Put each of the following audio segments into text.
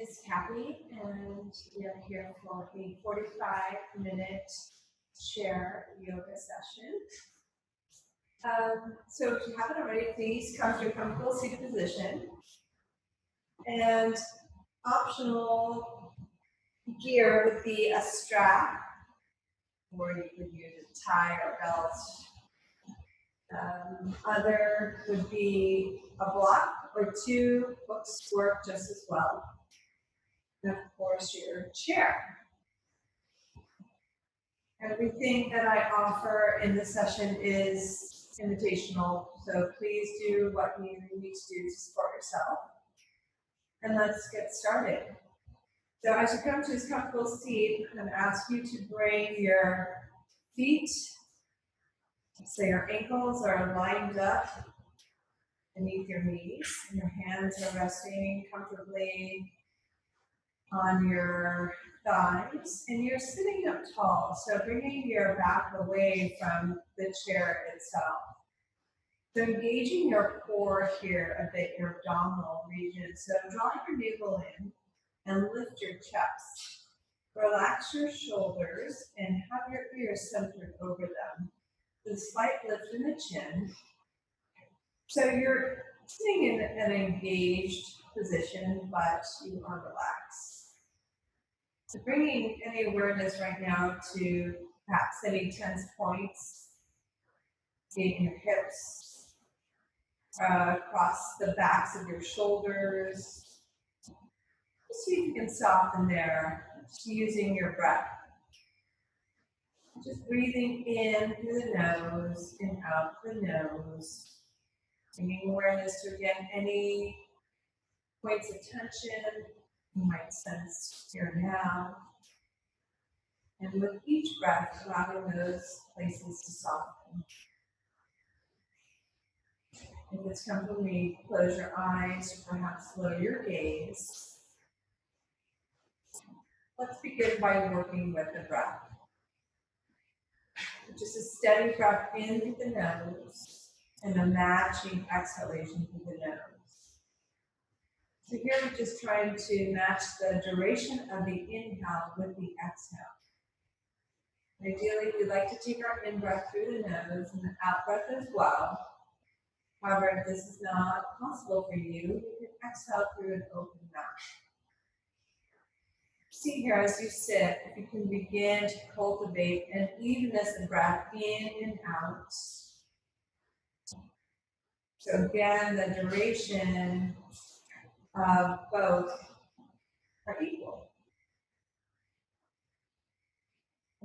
is Cappy, and we are here for a 45-minute chair yoga session. So if you haven't already, please come to a comfortable seated position. And optional gear would be a strap, or you could use a tie or belt. Other would be a block or two books work just as well. And of course, your chair. Everything that I offer in this session is invitational, so please do what you need to do to support yourself. And let's get started. So as you come to this comfortable seat, I'm going to ask you to bring your feet, so your ankles are lined up beneath your knees, and your hands are resting comfortably on your thighs, and you're sitting up tall, so bringing your back away from the chair itself. So engaging your core here a bit, your abdominal region. So draw your navel in and lift your chest. Relax your shoulders and have your ears centered over them. With a slight lift in the chin. So you're sitting in an engaged position, but you are relaxed. So bringing any awareness right now to perhaps any tense points in your hips, across the backs of your shoulders. Just see if you can soften there, just using your breath. Just breathing in through the nose and out the nose. Bringing awareness to, again, any points of tension you might sense here now. And with each breath, allowing those places to soften. If it's comfortable, close your eyes, or perhaps lower your gaze. Let's begin by working with the breath. Just a steady breath in through the nose and a matching exhalation through the nose. So here we're just trying to match the duration of the inhale with the exhale. Ideally, we'd like to take our in-breath through the nose and the out-breath as well. However, if this is not possible for you, you can exhale through an open mouth. See here as you sit, if you can begin to cultivate an evenness of breath in and out. So again, the duration of both are equal.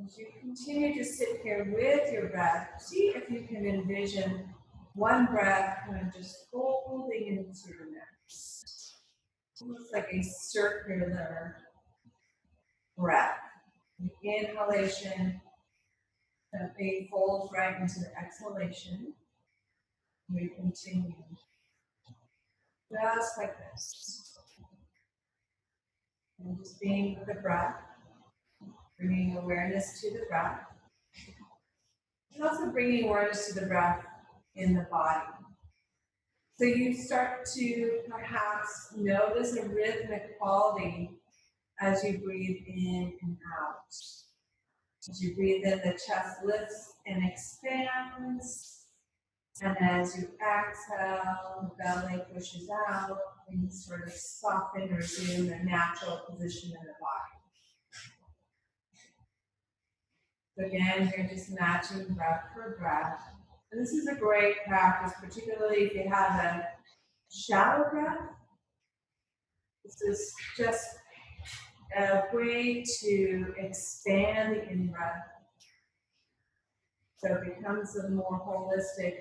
As you continue to sit here with your breath, see if you can envision one breath kind of just folding into the next. Almost like a circular breath. The inhalation it folds right into the exhalation. We continue just like this. And just being with the breath, bringing awareness to the breath. And also bringing awareness to the breath in the body. So you start to perhaps notice a rhythmic quality as you breathe in and out. As you breathe in, the chest lifts and expands. And as you exhale, the belly pushes out and you sort of soften or resume a natural position in the body. So again, you're just matching breath for breath. And this is a great practice, particularly if you have a shallow breath. This is just a way to expand the in-breath. So it becomes a more holistic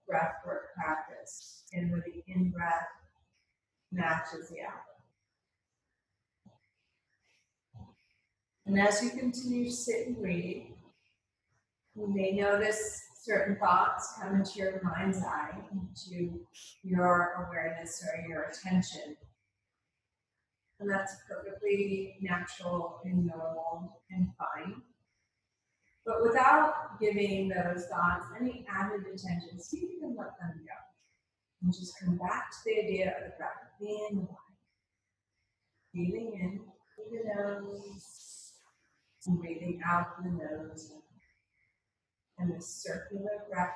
breathwork practice, and where the in-breath matches the out. And as you continue to sit and breathe, you may notice certain thoughts come into your mind's eye, into your awareness or your attention. And that's perfectly natural and normal and fine. But without giving those thoughts any added attention, see if you can let them go. And just come back to the idea of the breath in the body. Breathing in through the nose and breathing out through the nose. And this circular breath.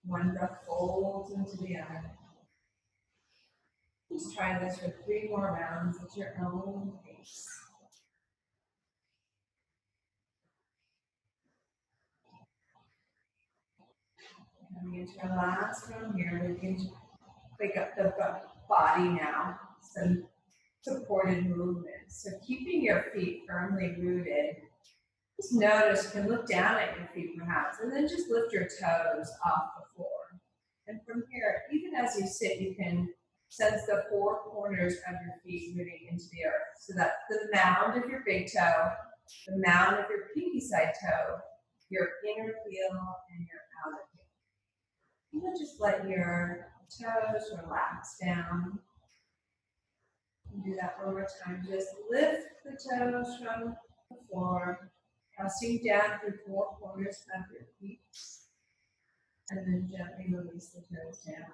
One breath folds into the other. Just try this for 3 more rounds at your own pace. Coming into our last round here, we can pick up the body now. Some supported movement. So keeping your feet firmly rooted. Just notice, you can look down at your feet perhaps, and then just lift your toes off the floor. And from here, even as you sit, you can sense the 4 corners of your feet rooting into the earth. So that's the mound of your big toe, the mound of your pinky side toe, your inner heel, and your outer heel. You can just let your toes relax down. You can do that one more time. Just lift the toes from the floor, pressing down through 4 corners of your feet, and then gently release the toes down.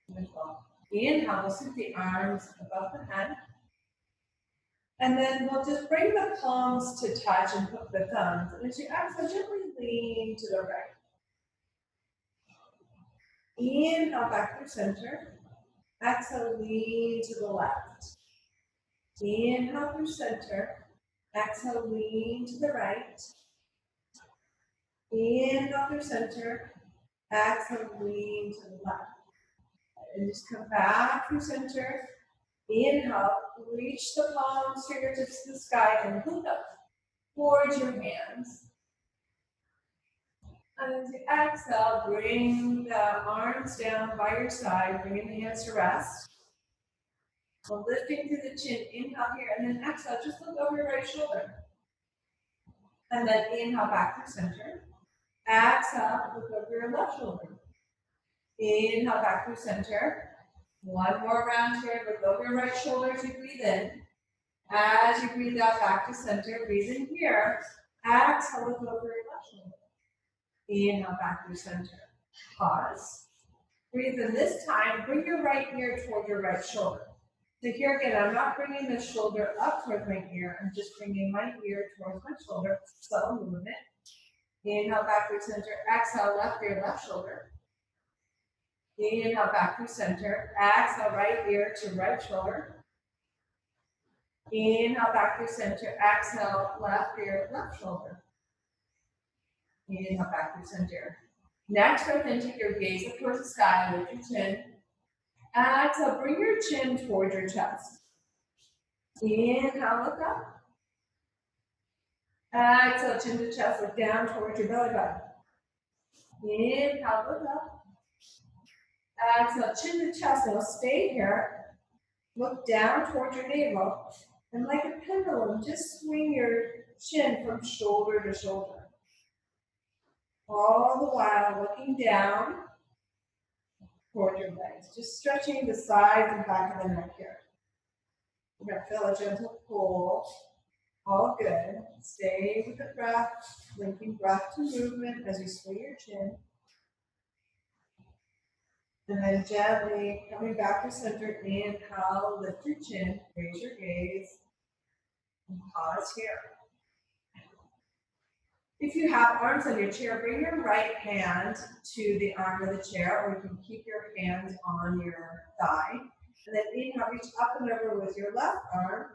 Wonderful. Inhale, we'll scoop the arms above the head. And then we'll just bring the palms to touch and hook the thumbs. And as you exhale, gently lean to the right. Inhale back through center. Exhale, lean to the left. Inhale through center. Exhale, lean to the right. Inhale through center. Exhale, lean to the left. And just come back through center. Inhale, reach the palms, fingertips to the sky, and look up towards your hands. And as you exhale, bring the arms down by your side, bringing the hands to rest. So lifting through the chin, inhale here, and then exhale, just look over your right shoulder. And then inhale back through center. Exhale, look over your left shoulder. Inhale back through center. One more round here, look over your right shoulder as you breathe in. As you breathe out back to center, breathe in here. Exhale, look over your left shoulder. Inhale back through center. Pause. Breathe in this time, bring your right ear toward your right shoulder. So here again, I'm not bringing the shoulder up towards my ear, I'm just bringing my ear towards my shoulder. Subtle movement. Inhale back through center. Exhale, left ear, left shoulder. Inhale back through center. Exhale, right ear to right shoulder. Inhale back through center. Exhale, left ear, left shoulder. Inhale back through center. Next breath in, take your gaze up towards the sky, lift your chin. Exhale, bring your chin towards your chest. Inhale, look up. Exhale, chin to chest, look down towards your belly button. Inhale, look up. Exhale, chin to chest, now stay here. Look down towards your navel. And like a pendulum, just swing your chin from shoulder to shoulder. All the while looking down toward your legs. Just stretching the sides and back of the neck here. You're going to feel a gentle pull. All good. Stay with the breath, linking breath to movement as you swing your chin. And then gently coming back to center, inhale, lift your chin, raise your gaze, and pause here. If you have arms on your chair, bring your right hand to the arm of the chair, or you can keep your hands on your thigh. And then inhale, reach up and over with your left arm.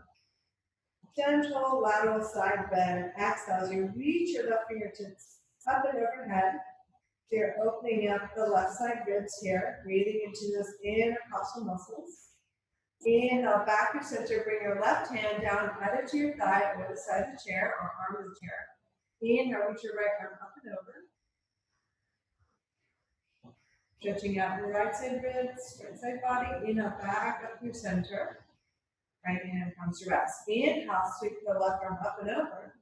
Gentle lateral side bend. Exhale as you reach your left fingertips up and overhead. So you're opening up the left side ribs here, breathing into those intercostal muscles. Inhale, back to center. Bring your left hand down either to your thigh or the side of the chair or arm of the chair. Inhale, reach your right arm up and over. Stretching out your right side ribs, right side body. Inhale, back up through center. Right hand comes to rest. Inhale, sweep the left arm up and over.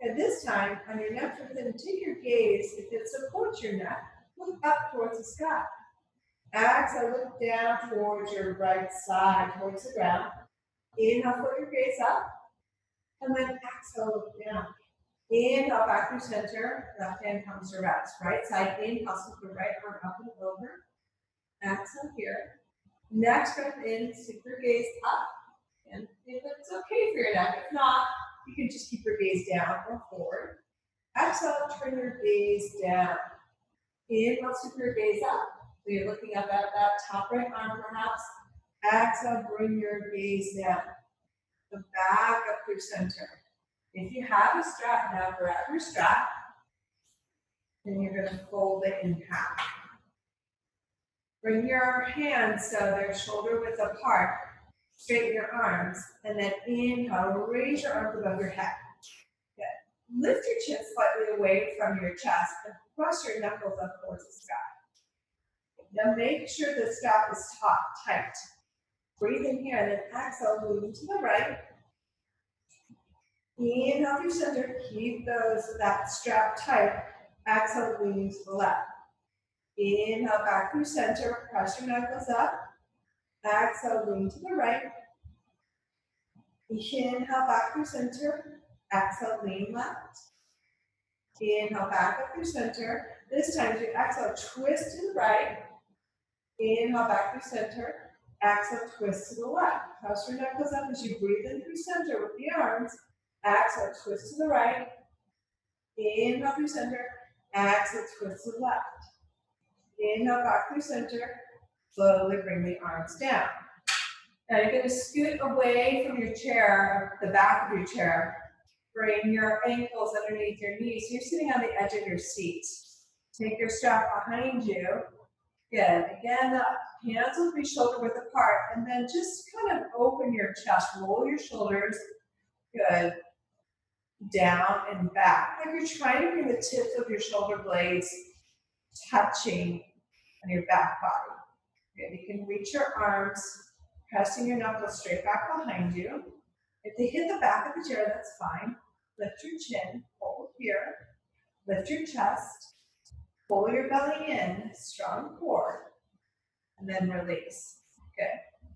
And this time, on your neck within, take your gaze, if it supports your neck, look up towards the sky. Exhale, look down towards your right side, towards the ground. Inhale, put your gaze up. And then exhale, look down. Inhale, back through center. Left hand comes to rest. Right side, inhale, sweep the right arm up and over. Exhale here. Next breath in, scoop your gaze up. And if it's okay for your neck, if not, you can just keep your gaze down or forward. Exhale, turn your gaze down. Inhale, scoop your gaze up. So you're looking up at that top right arm perhaps. Exhale, bring your gaze down. So back up through center. If you have a strap now, grab your strap. And you're going to fold it in half. Bring your hands so they're shoulder width apart. Straighten your arms. And then inhale, raise your arms above your head. Good. Lift your chin slightly away from your chest and press your knuckles up towards the sky. Now make sure the strap is taut, tight. Breathe in here and then exhale, moving to the right. Inhale through center, keep that strap tight. Exhale, lean to the left. Inhale back through center, press your knuckles up. Exhale, lean to the right. Inhale back through center. Exhale, lean left. Inhale back up through center. This time, as you exhale, twist to the right. Inhale back through center. Exhale, twist to the left. Press your knuckles up as you breathe in through center with the arms. Exhale, twist to the right. Inhale through center. Exhale, twist to the left. Inhale back through center. Slowly bring the arms down. Now you're going to scoot away from your chair, the back of your chair. Bring your ankles underneath your knees. You're sitting on the edge of your seat. Take your strap behind you. Good. Again, the hands will be shoulder width apart. And then just kind of open your chest. Roll your shoulders. Good. Down and back. Like you're trying to bring the tips of your shoulder blades touching on your back body. Good. You can reach your arms, pressing your knuckles straight back behind you. If they hit the back of the chair, that's fine. Lift your chin, hold here. Lift your chest, pull your belly in, strong core, and then release. Good.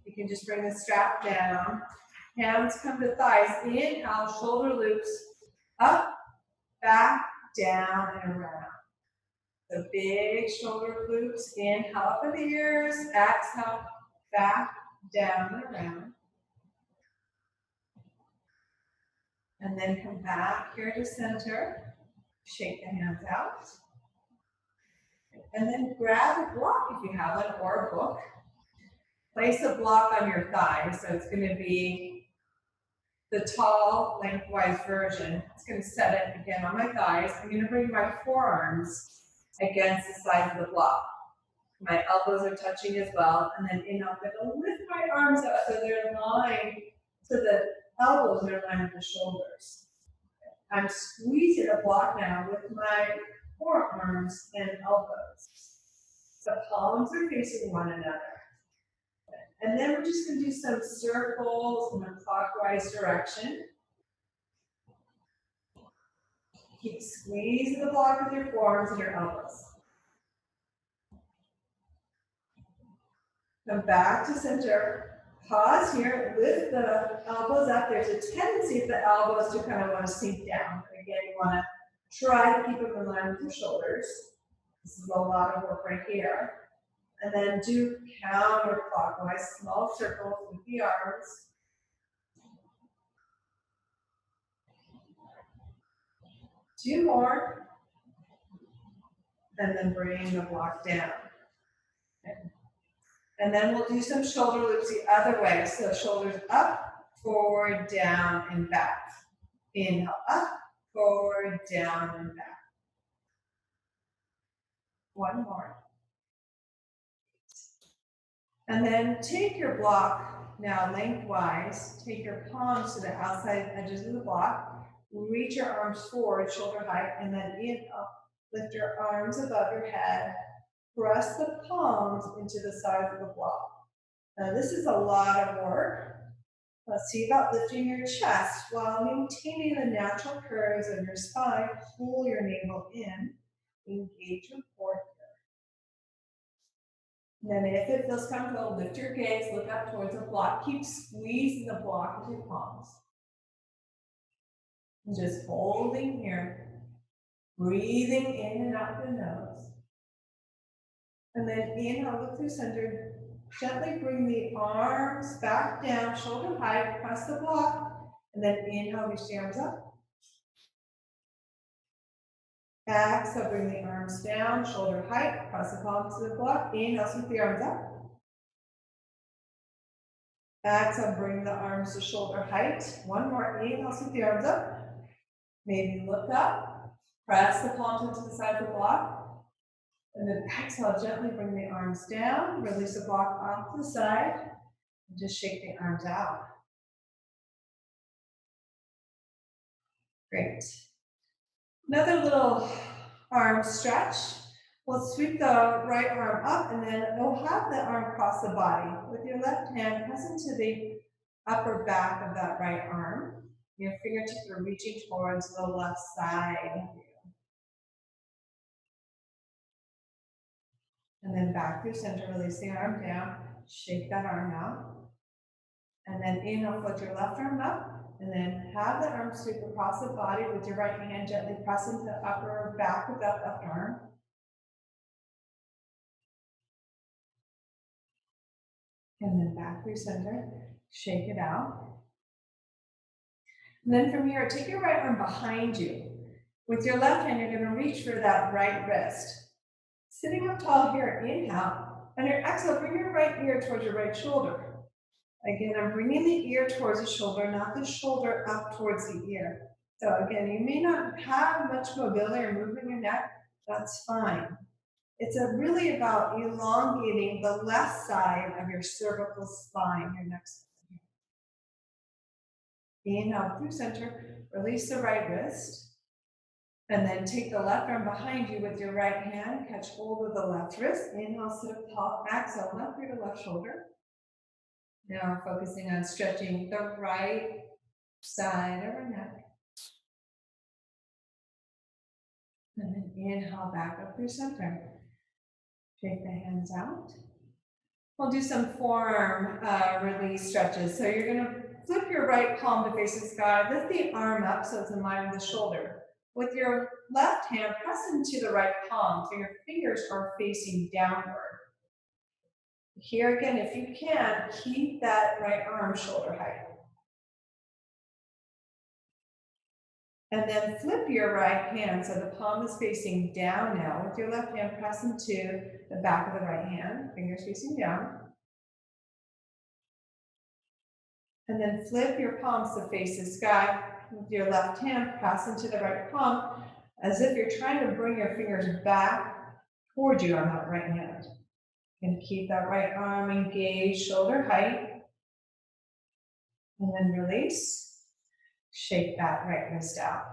You can just bring the strap down. Hands come to thighs. Inhale, shoulder loops, up, back, down, and around. So big shoulder loops. Inhale up in the ears. Exhale, back, down, and around. And then come back here to center. Shake the hands out. And then grab a block if you have one, or a book. Place a block on your thigh. So it's going to be the tall, lengthwise version. It's going to set it again on my thighs. I'm going to bring my forearms against the side of the block. My elbows are touching as well. And then inhale, I'm going to lift my arms up so they're aligned, so the elbows are aligned with the shoulders. I'm squeezing a block now with my forearms and elbows. The palms are facing one another. And then we're just going to do some circles in a clockwise direction. Keep squeezing the block with your forearms and your elbows. Come back to center. Pause here, lift the elbows up. There's a tendency of the elbows to kind of want to sink down. Again, you want to try to keep them in line with your shoulders. This is a lot of work right here. And then do counterclockwise, small circles with the arms. Two more. And then bring the block down. Okay. And then we'll do some shoulder loops the other way. So shoulders up, forward, down, and back. Inhale, up, forward, down, and back. One more. And then take your block now lengthwise. Take your palms to the outside edges of the block. Reach your arms forward, shoulder height, and then inhale. Lift your arms above your head. Press the palms into the sides of the block. Now this is a lot of work. Let's see about lifting your chest while maintaining the natural curves of your spine. Pull your navel in. Engage your core. And then if it feels comfortable, lift your gaze, look up towards the block. Keep squeezing the block with your palms. And just holding here. Breathing in and out the nose. And then inhale, look through center. Gently bring the arms back down, shoulder height, press the block, and then inhale, reach the arms up. Exhale, bring the arms down, shoulder height, press the palms to the block, inhale, sweep the arms up. Exhale, bring the arms to shoulder height. One more, inhale, sweep the arms up. Maybe look up, press the palms into the side of the block, and then exhale, gently bring the arms down, release the block off to the side, and just shake the arms out. Great. Another little arm stretch. We'll sweep the right arm up, and then we'll have the arm cross the body. With your left hand, press into the upper back of that right arm. Your fingertips are reaching towards the left side. And then back through center, release the arm down, shake that arm out. And then inhale, float your left arm up, and then have the arm sweep across the body with your right hand, gently press into the upper back of that left arm. And then back through center, shake it out. And then from here, take your right arm behind you. With your left hand, you're going to reach for that right wrist. Sitting up tall here, inhale. On your exhale, bring your right ear towards your right shoulder. Again, I'm bringing the ear towards the shoulder, not the shoulder up towards the ear. So again, you may not have much mobility or moving your neck, that's fine. It's really about elongating the left side of your cervical spine, your neck spine. Inhale through center, release the right wrist, and then take the left arm behind you with your right hand, catch hold of the left wrist. Inhale, sit up tall, exhale, left ear to left shoulder. Now we're focusing on stretching the right side of our neck. And then inhale back up through center. Shake the hands out. We'll do some forearm release stretches. So you're going to flip your right palm to face the sky, lift the arm up so it's in line with the shoulder. With your left hand, press into the right palm so your fingers are facing downward. Here again, if you can, keep that right arm shoulder height. And then flip your right hand so the palm is facing down now. With your left hand, press into the back of the right hand, fingers facing down. And then flip your palms to face the sky. With your left hand, press into the right palm as if you're trying to bring your fingers back towards you on that right hand. And keep that right arm engaged, shoulder height. And then release. Shake that right wrist out.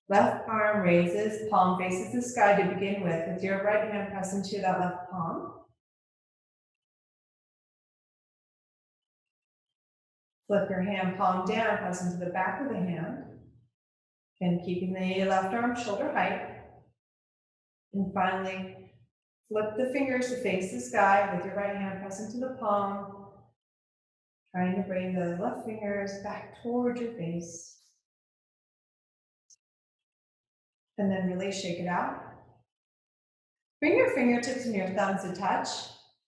Left arm raises, palm faces the sky to begin with. With your right hand, press into that left palm. Flip your hand palm down, press into the back of the hand. And keeping the left arm shoulder height. And finally, flip the fingers to face the sky. With your right hand, press into the palm. Trying to bring the left fingers back towards your face. And then release, shake it out. Bring your fingertips and your thumbs to touch.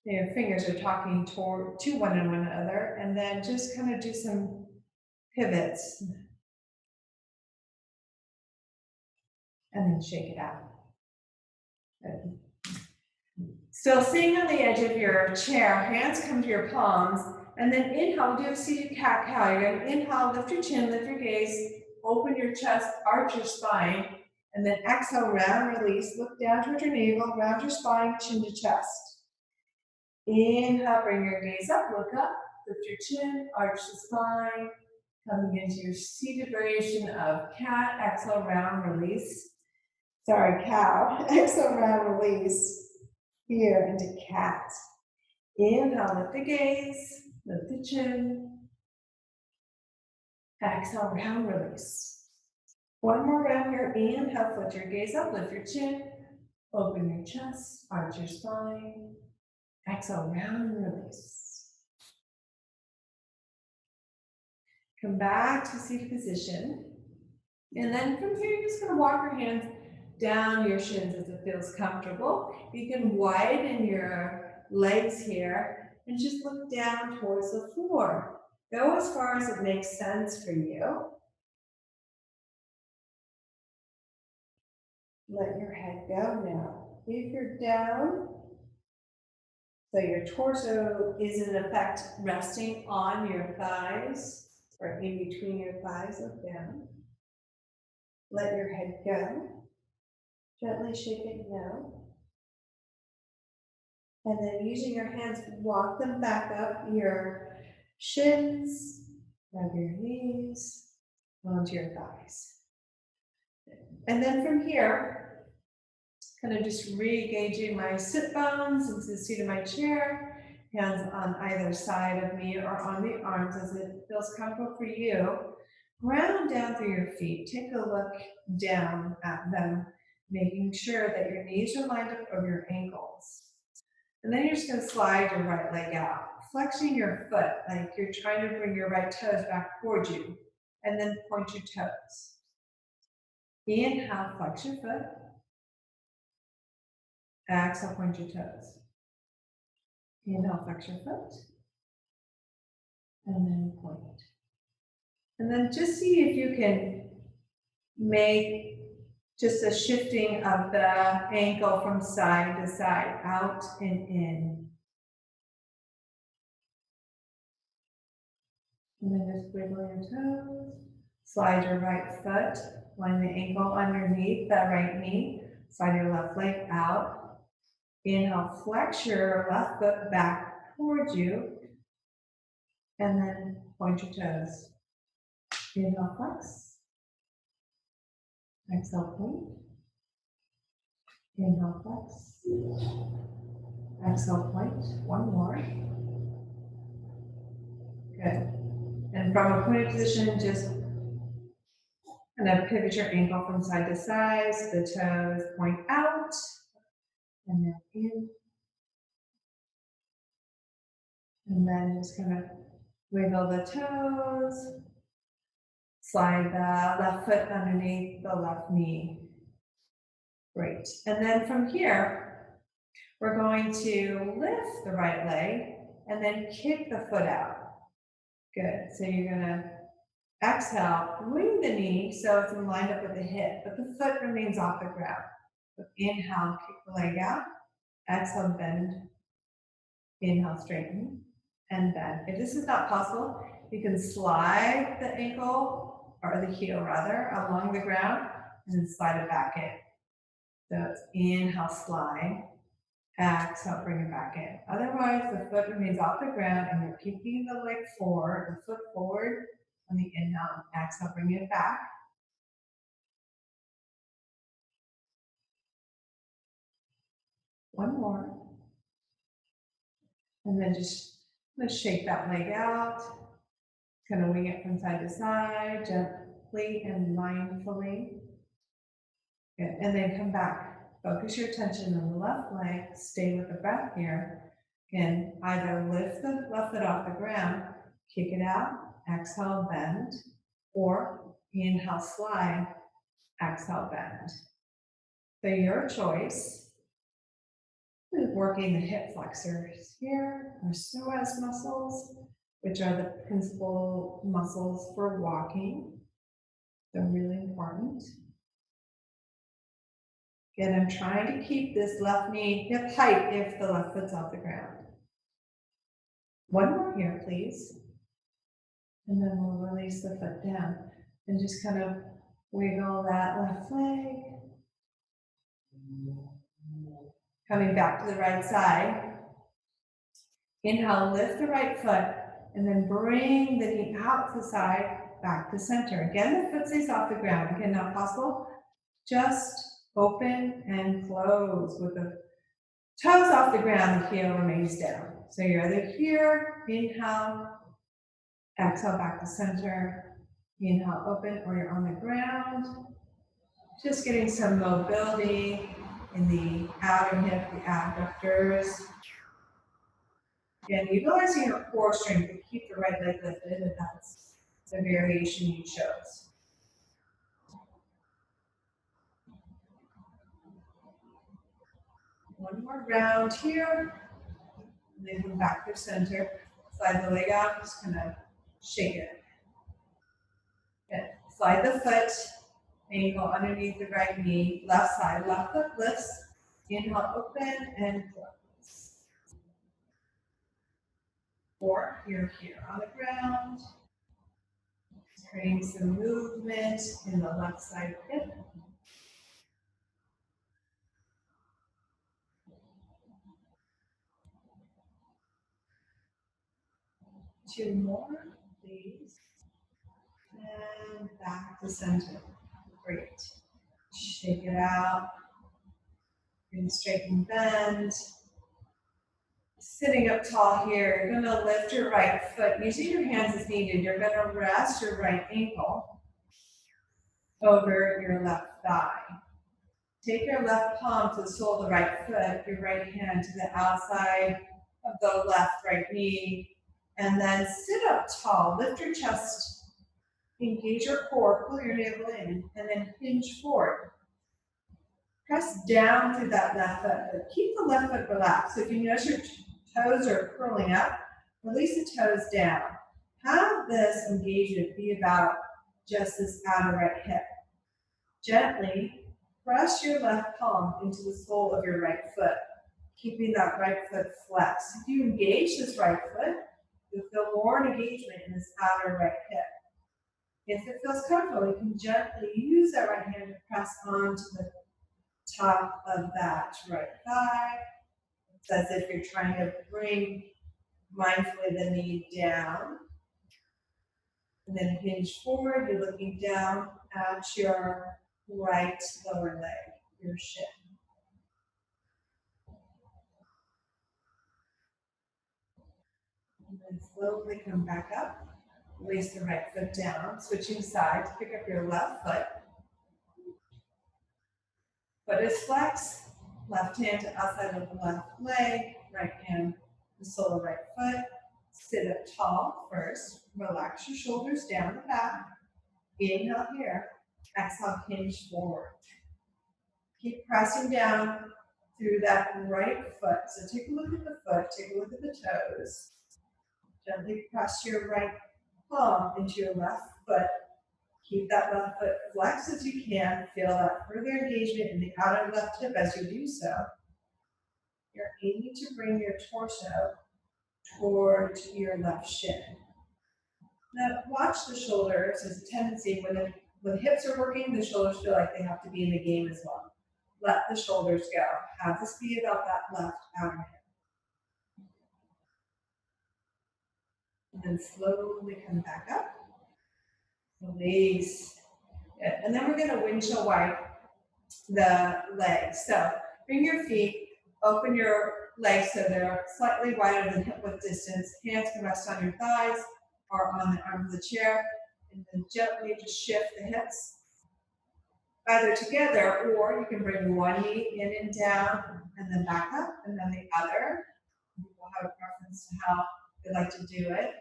Your fingers are talking to one another. And then just kind of do some pivots. And then shake it out. Good. Still sitting on the edge of your chair, hands come to your palms, and then inhale, do a seated cat-cow. You're going to inhale, lift your chin, lift your gaze, open your chest, arch your spine, and then exhale, round, release, look down towards your navel, round your spine, chin to chest. Inhale, bring your gaze up, look up, lift your chin, arch the spine, coming into your seated variation of cat, exhale, round, release. Sorry, cow, exhale, round, release. Here into cat. Inhale, lift the gaze, lift the chin. Exhale, round, release. One more round here. Inhale, float your gaze up, lift your chin, open your chest, arch your spine. Exhale, round, release. Come back to seated position. And then from here, you're just going to walk your hands down your shins as it feels comfortable. You can widen your legs here and just look down towards the floor. Go as far as it makes sense for you. Let your head go now. If you're down, so your torso is in effect resting on your thighs or in between your thighs, look down. Let your head go. Gently shake it no. And then using your hands, walk them back up your shins, grab your knees, onto your thighs. And then from here, kind of just re-engaging my sit bones into the seat of my chair, hands on either side of me or on the arms as it feels comfortable for you. Ground down through your feet. Take a look down at them, making sure that your knees are lined up over your ankles. And then you're just going to slide your right leg out, flexing your foot like you're trying to bring your right toes back towards you, and then point your toes. Inhale, flex your foot. Exhale, point your toes. Inhale, flex your foot. And then point. And then just see if you can make just a shifting of the ankle from side to side, out and in. And then just wiggle your toes. Slide your right foot, line the ankle underneath that right knee. Slide your left leg out. Inhale, flex your left foot back towards you. And then point your toes. Inhale, flex. Exhale, point. Inhale, flex. Exhale, point. One more. Good. And from a pointed position, just kind of pivot your ankle from side to side. The toes point out. And then in. And then just kind of wiggle the toes. Slide the left foot underneath the left knee. Great. And then from here, we're going to lift the right leg and then kick the foot out. Good. So you're going to exhale, bring the knee so it's lined up with the hip, but the foot remains off the ground. So inhale, kick the leg out. Exhale, bend. Inhale, straighten and bend. If this is not possible, you can slide the ankle, or the heel rather, along the ground and then slide it back in. So it's inhale, slide. Exhale, bring it back in. Otherwise, the foot remains off the ground and you're kicking the leg forward, the foot forward on the inhale. Exhale, bring it back. One more. And then just shake that leg out. Kind of wing it from side to side, gently and mindfully. Good. And then come back. Focus your attention on the left leg. Stay with the breath here. Again, either lift the left foot off the ground, kick it out, exhale, bend, or inhale, slide, exhale, bend. So your choice is working the hip flexors here, our psoas muscles, which are the principal muscles for walking. They're really important. Again, I'm trying to keep this left knee hip height if the left foot's off the ground. One more here, please. And then we'll release the foot down and just kind of wiggle that left leg. Coming back to the right side. Inhale, lift the right foot and then bring the knee out to the side, back to center. Again, the foot stays off the ground. Again, not possible. Just open and close with the toes off the ground, the heel remains down. So you're either here, inhale, exhale back to center, inhale, open, or you're on the ground. Just getting some mobility in the outer hip, the abductors. Again, utilizing your core strength to keep the right leg lifted, and that's the variation you chose. One more round here. And then come back to center. Slide the leg out, just kind of shake it. Good. Slide the foot, ankle underneath the right knee, left side, left foot lifts. Inhale, open and close. 4, you're here on the ground. Creating some movement in the left side hip. 2 more, please. And back to center. Great. Shake it out. And straighten bend. Sitting up tall here, you're going to lift your right foot. Using your hands as needed, you're going to rest your right ankle over your left thigh. Take your left palm to the sole of the right foot, your right hand to the outside of the left right knee, and then sit up tall. Lift your chest, engage your core, pull your navel in, and then hinge forward. Press down through that left foot, but keep the left foot relaxed. So if you notice your toes are curling up, release the toes down. Have this engagement be about just this outer right hip. Gently press your left palm into the sole of your right foot, keeping that right foot flexed. If you engage this right foot, you'll feel more engagement in this outer right hip. If it feels comfortable, you can gently use that right hand to press onto the top of that right thigh. It's as if you're trying to bring mindfully the knee down. And then hinge forward, you're looking down at your right lower leg, your shin. And then slowly come back up. Release the right foot down, switching sides, pick up your left foot. Foot is flexed, left hand to outside of the left leg, right hand to the sole of right foot. Sit up tall first, relax your shoulders down the back. Inhale here, exhale, hinge forward. Keep pressing down through that right foot. So take a look at the foot, take a look at the toes. Gently press your right palm into your left foot. Keep that left foot flexed as you can. Feel that further engagement in the outer left hip as you do so. You're aiming to bring your torso toward your left shin. Now watch the shoulders. There's a tendency when the hips are working, the shoulders feel like they have to be in the game as well. Let the shoulders go. Have this be about that left outer hip. And then slowly come back up. Release. Good. And then we're going to windshield wipe the legs. So bring your feet, open your legs so they're slightly wider than hip width distance. Hands can rest on your thighs or on the arm of the chair. And then gently just shift the hips either together, or you can bring one knee in and down and then back up, and then the other. People have a preference to how they like to do it.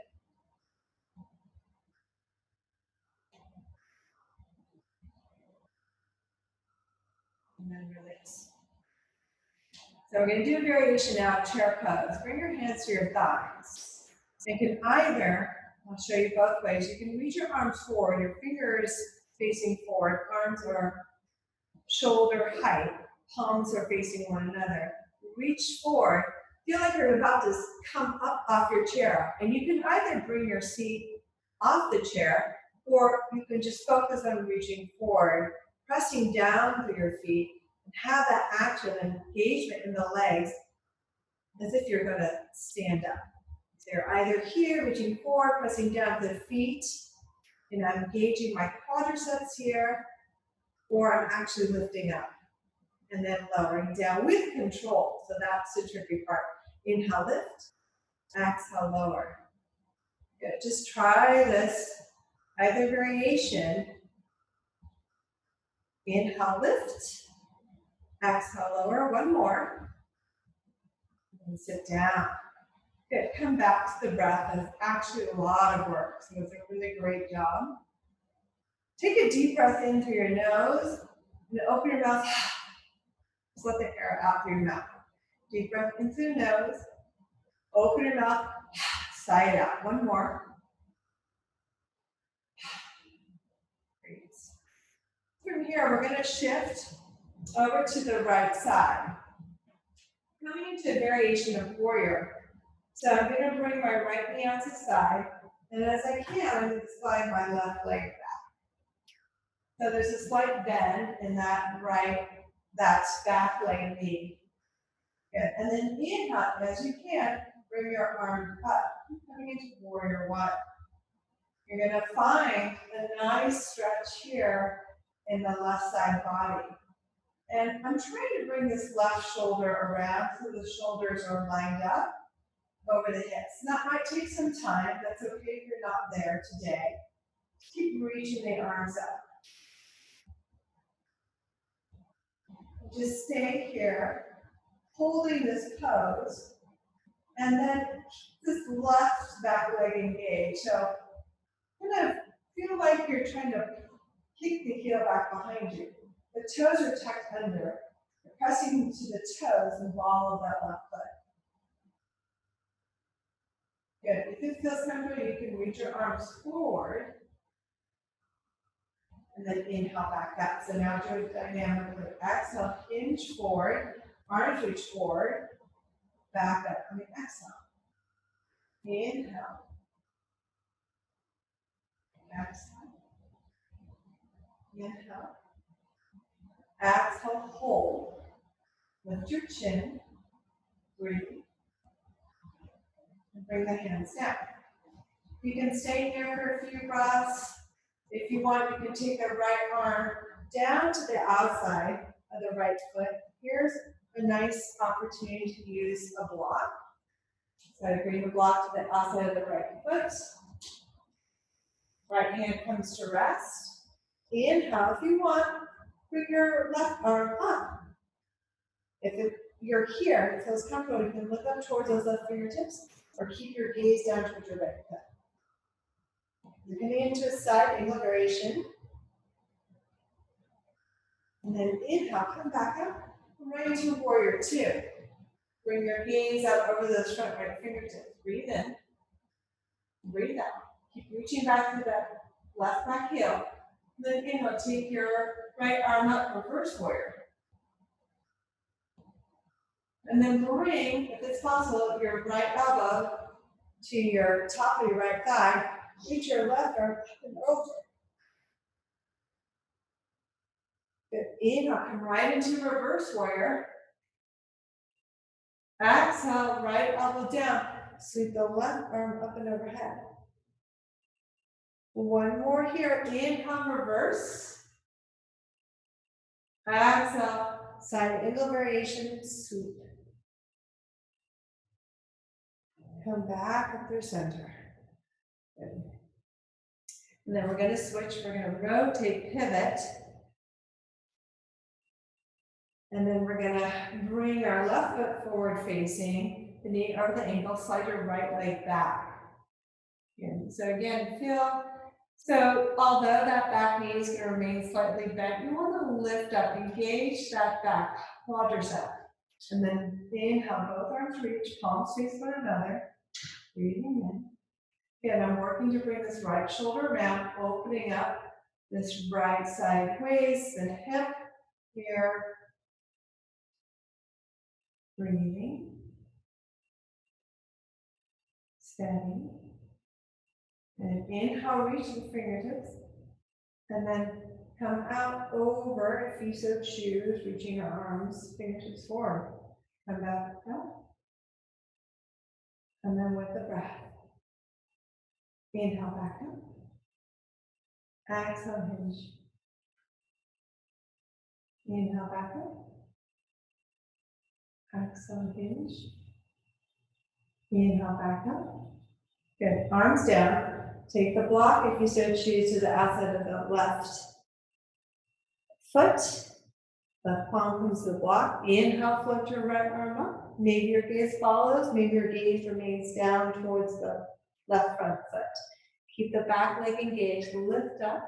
And then release. So we're going to do a variation now of chair pose. Bring your hands to your thighs. You can either, I'll show you both ways, you can reach your arms forward, your fingers facing forward, arms are shoulder height, palms are facing one another. Reach forward, feel like you're about to come up off your chair. And you can either bring your seat off the chair, or you can just focus on reaching forward, pressing down through your feet, and have that action and engagement in the legs as if you're going to stand up. So you're either here, reaching forward, pressing down the feet, and I'm engaging my quadriceps here, or I'm actually lifting up and then lowering down with control. So that's the tricky part. Inhale, lift, exhale, lower. Good. Just try this either variation. Inhale, lift, exhale, lower. One more. And sit down. Good. Come back to the breath. It's actually a lot of work, so it's a really great job. Take a deep breath in through your nose and open your mouth. Just let the air out through your mouth. Deep breath in through the nose. Open it up, side out. One more. Great. From here, we're going to shift over to the right side. Coming into a variation of warrior. So I'm going to bring my right knee out to the side, and as I can, I'm going to slide my left leg back. So there's a slight bend in that back leg and knee. Good. And then inhale, as you can, bring your arm up. Coming into warrior one. You're going to find a nice stretch here in the left side body. And I'm trying to bring this left shoulder around so the shoulders are lined up over the hips. And that might take some time. That's okay if you're not there today. Keep reaching the arms up. Just stay here, holding this pose, and then this left back leg engaged. So kind of feel like you're trying to kick the heel back behind you. The toes are tucked under. You're pressing to the toes and ball of that left foot. Good. If it feels comfortable, you can reach your arms forward. And then inhale back up. So now do it dynamically. Exhale, hinge forward. Arms reach forward. Back up. Exhale. Inhale. Exhale. Inhale. Exhale, hold. Lift your chin. Breathe. And bring the hands down. You can stay here for a few breaths. If you want, you can take the right arm down to the outside of the right foot. Here's a nice opportunity to use a block. So I bring the block to the outside of the right foot. Right hand comes to rest. Inhale, if you want, bring your left arm up. If you're here, if it feels comfortable, you can look up towards those left fingertips or keep your gaze down towards your right foot. You're getting into a side angle variation. And then inhale, come back up. Right into warrior two. Bring your gaze out over those front right fingertips. Breathe in. Breathe out. Keep reaching back to that left back heel. And then inhale, take your right arm up, reverse warrior. And then bring, if it's possible, your right elbow to your top of your right thigh. Reach your left arm up and over. Good. Inhale, come right into reverse warrior. Exhale, right elbow down. Sweep the left arm up and overhead. One more here. Inhale, reverse. Exhale, side angle variation, sweep. Come back up through center. Good. And then we're going to switch. We're going to rotate, pivot. And then we're going to bring our left foot forward facing, the knee over the ankle, slide your right leg back. And so again, so although that back knee is going to remain slightly bent, you want to lift up, engage that back quadricep. And then inhale, both arms reach, palms face one another. Breathing in. Again, I'm working to bring this right shoulder around, opening up this right side waist, the hip here. Breathing. Steady. And inhale, reach the fingertips. And then come out over, if you so choose, reaching your arms, fingertips forward. Come back up. And then with the breath. Inhale back up. Exhale, hinge. Inhale back up. Exhale, hinge. Inhale back up. Good. Arms down. Take the block, if you so choose, to the outside of the left foot. Left palm comes to the block. Inhale, float your right arm up. Maybe your gaze follows. Maybe your gaze remains down towards the left front foot. Keep the back leg engaged. Lift up.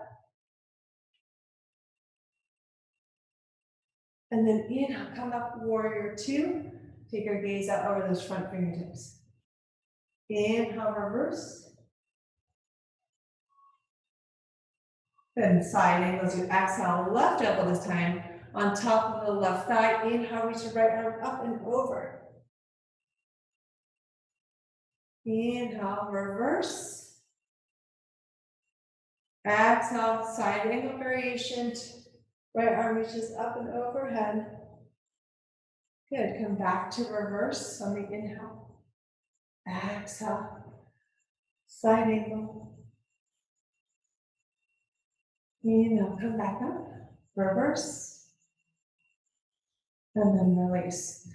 And then inhale, come up, warrior two. Take your gaze out over those front fingertips. Inhale, reverse. Then side angle as you exhale, left elbow this time on top of the left thigh. Inhale, reach your right arm up and over. Inhale, reverse. Exhale, side angle variation. Right arm reaches up and overhead. Good, come back to reverse on the inhale. Exhale, side angle. Inhale, come back up, reverse. And then release.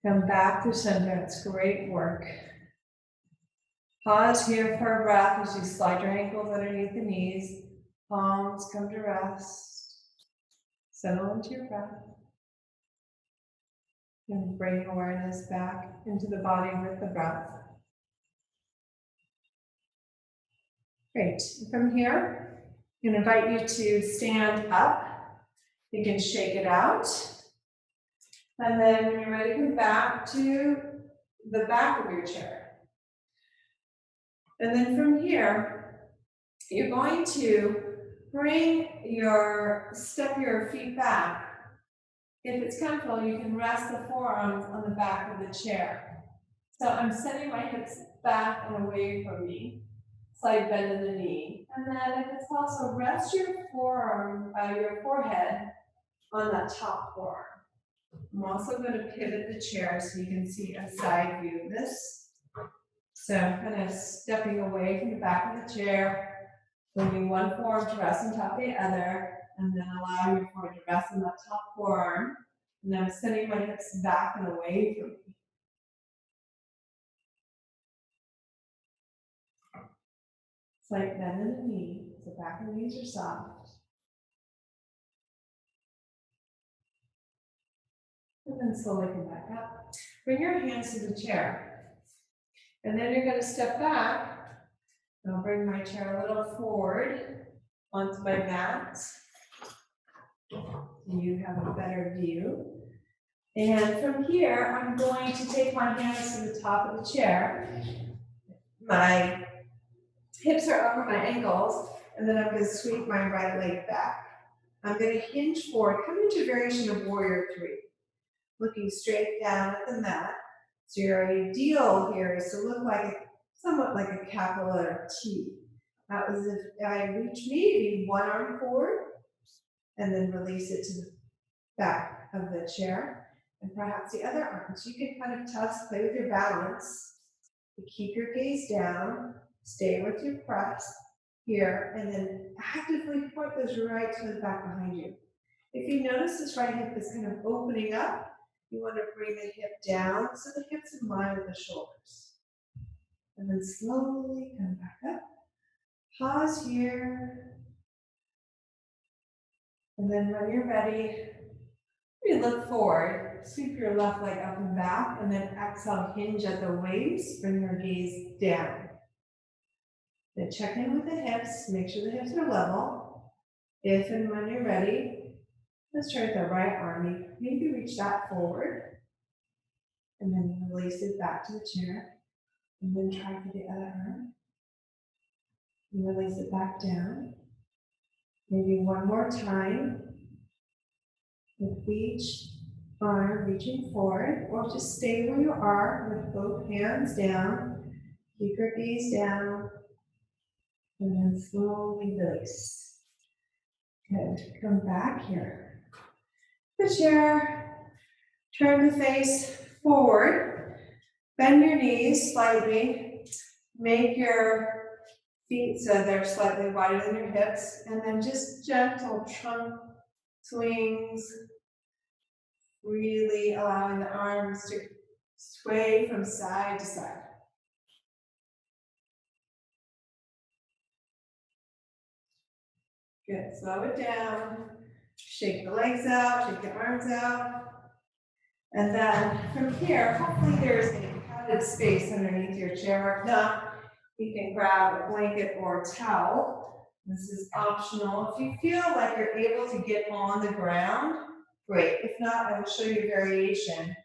Come back to center, it's great work. Pause here for a breath as you slide your ankles underneath the knees. Palms come to rest. Settle into your breath. And bring awareness back into the body with the breath. Great. From here, I'm going to invite you to stand up. You can shake it out. And then when you're ready, come back to the back of your chair. And then from here, you're going to step your feet back. If it's comfortable, you can rest the forearms on the back of the chair. So I'm sending my hips back and away from me. Slight bend in the knee. And then if it's possible, rest your forehead on that top forearm. I'm also going to pivot the chair so you can see a side view of this. So kind of stepping away from the back of the chair, bringing one forearm to rest on top of the other, and then allowing your forearm to rest on that top forearm. And then I'm sending my hips back and away from me. Slight bend in the knee, so back and knees are soft. And then slowly come back up. Bring your hands to the chair. And then you're going to step back. I'll bring my chair a little forward onto my mat. You have a better view. And from here, I'm going to take my hands to the top of the chair. My hips are over my ankles, and then I'm going to sweep my right leg back. I'm going to hinge forward, come into variation of warrior 3. Looking straight down at the mat. So your ideal here is to look somewhat like a capital letter T. That was if I reach maybe one arm forward and then release it to the back of the chair and perhaps the other arm. So you can kind of play with your balance. You keep your gaze down, stay with your press here, and then actively point those right toes back behind you. If you notice this right hip is kind of opening up, you want to bring the hip down so the hip's in line with the shoulders. And then slowly come back up. Pause here. And then when you're ready, you look forward. Sweep your left leg up and back, and then exhale, hinge at the waist. Bring your gaze down. Then check in with the hips. Make sure the hips are level. If and when you're ready, let's try with the right arm. Maybe reach that forward. And then release it back to the chair. And then try for the other arm. And release it back down. Maybe one more time. With each arm reaching forward, or just stay where you are with both hands down. Keep your gaze down. And then slowly release. Good. Come back here. The chair. Turn the face forward. Bend your knees slightly. Make your feet so they're slightly wider than your hips. And then just gentle trunk swings. Really allowing the arms to sway from side to side. Good. Slow it down. Shake the legs out, shake the arms out. And then from here, hopefully there's a padded space underneath your chair. If not, you can grab a blanket or a towel. This is optional. If you feel like you're able to get on the ground, great. If not, I will show you a variation.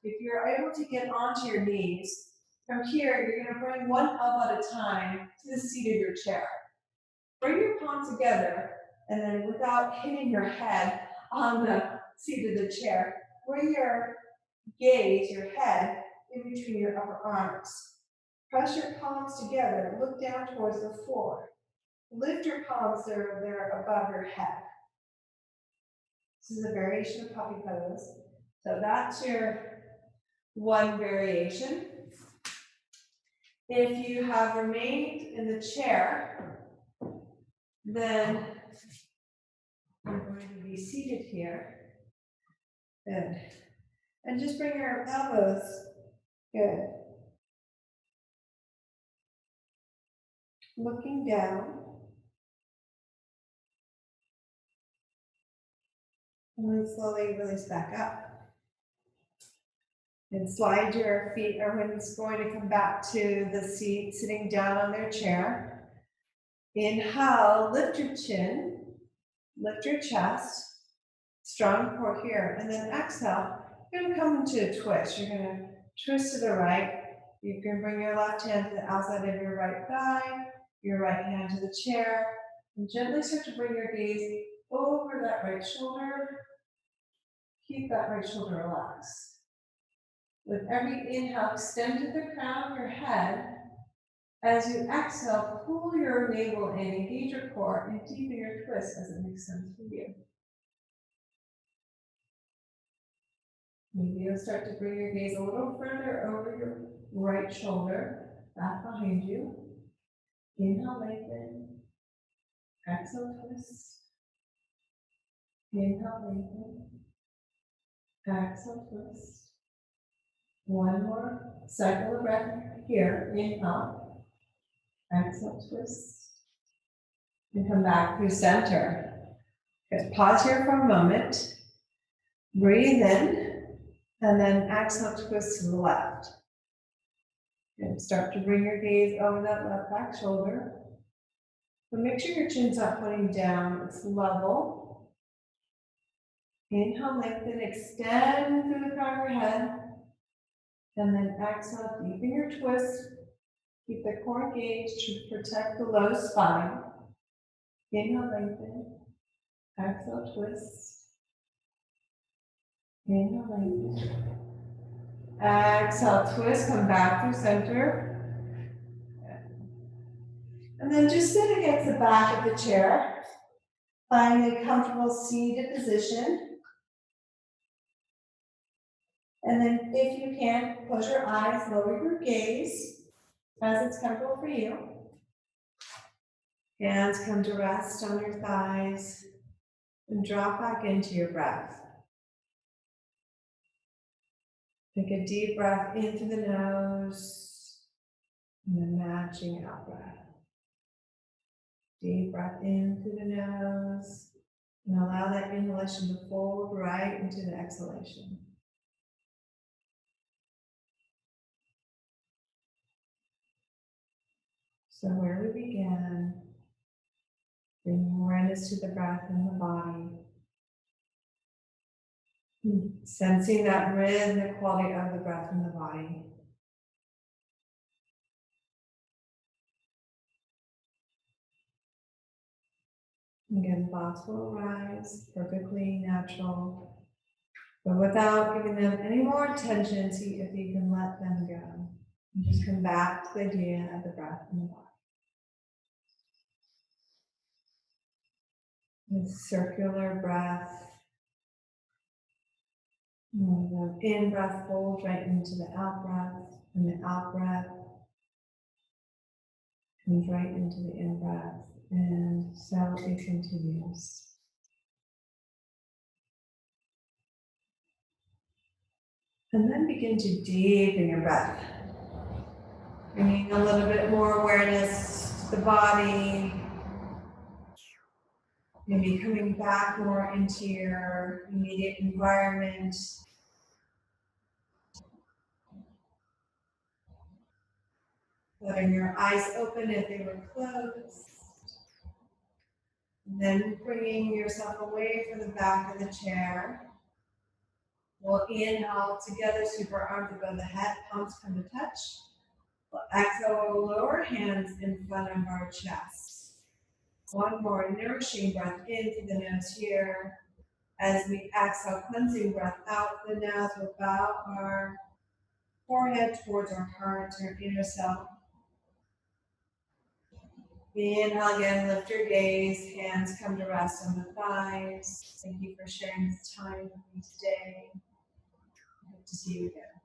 If you're able to get onto your knees, From here, you're going to bring one elbow at a time to the seat of your chair. Bring your palms together, and then without hitting your head on the seat of the chair, bring your gaze, your head, in between your upper arms. Press your palms together, look down towards the floor. Lift your palms there above your head. This is a variation of puppy pose. So that's your one variation. If you have remained in the chair, then you're going to be seated here. Good. And just bring your elbows. Good. Looking down. And then slowly release back up. And slide your feet. Everyone's going to come back to the seat, sitting down on their chair. Inhale, lift your chin, lift your chest, strong core here. And then exhale, you're going to come into a twist. You're going to twist to the right. You can bring your left hand to the outside of your right thigh, your right hand to the chair, and gently start to bring your gaze over that right shoulder. Keep that right shoulder relaxed. With every inhale, extend to the crown of your head. As you exhale, pull your navel in, engage your core, and deepen your twist as it makes sense for you. Maybe you'll start to bring your gaze a little further over your right shoulder, back behind you. Inhale, lengthen. Exhale, twist. Inhale, lengthen. Exhale, twist. One more cycle of breath here. Inhale. Exhale, twist. And come back through center. Good. Pause here for a moment. Breathe in. And then exhale, twist to the left. And start to bring your gaze over that left back shoulder. But make sure your chin's not pointing down, it's level. Inhale, lengthen, extend through the crown of your head. And then exhale, deepen your twist. Keep the core engaged to protect the low spine. Inhale, lengthen. Exhale, twist. Inhale, lengthen. Exhale, twist, come back through center. And then just sit against the back of the chair. Find a comfortable seated position. And then if you can, close your eyes, lower your gaze as it's comfortable for you. Hands come to rest on your thighs and drop back into your breath. Take a deep breath in through the nose and then matching out breath. Deep breath in through the nose and allow that inhalation to fold right into the exhalation. So where we began, bringing awareness to the breath in the body. Sensing that rhythmic quality of the breath in the body. Again, thoughts will arise, perfectly natural, but without giving them any more attention, see if you can let them go. And just come back to the idea of the breath in the body. This circular breath. And the in-breath folds right into the out-breath, and the out-breath comes right into the in-breath, and so it continues. And then begin to deepen your breath, bringing a little bit more awareness to the body, maybe coming back more into your immediate environment. Letting your eyes open if they were closed. And then bringing yourself away from the back of the chair. We'll inhale together, sweep our arms above the head, palms come to touch. Exhale, lower hands in front of our chest. One more nourishing breath into the nose here. As we exhale, cleansing breath out the nose, we'll bow our forehead towards our heart, our inner self. Inhale again, lift your gaze, hands come to rest on the thighs. Thank you for sharing this time with me today. I hope to see you again.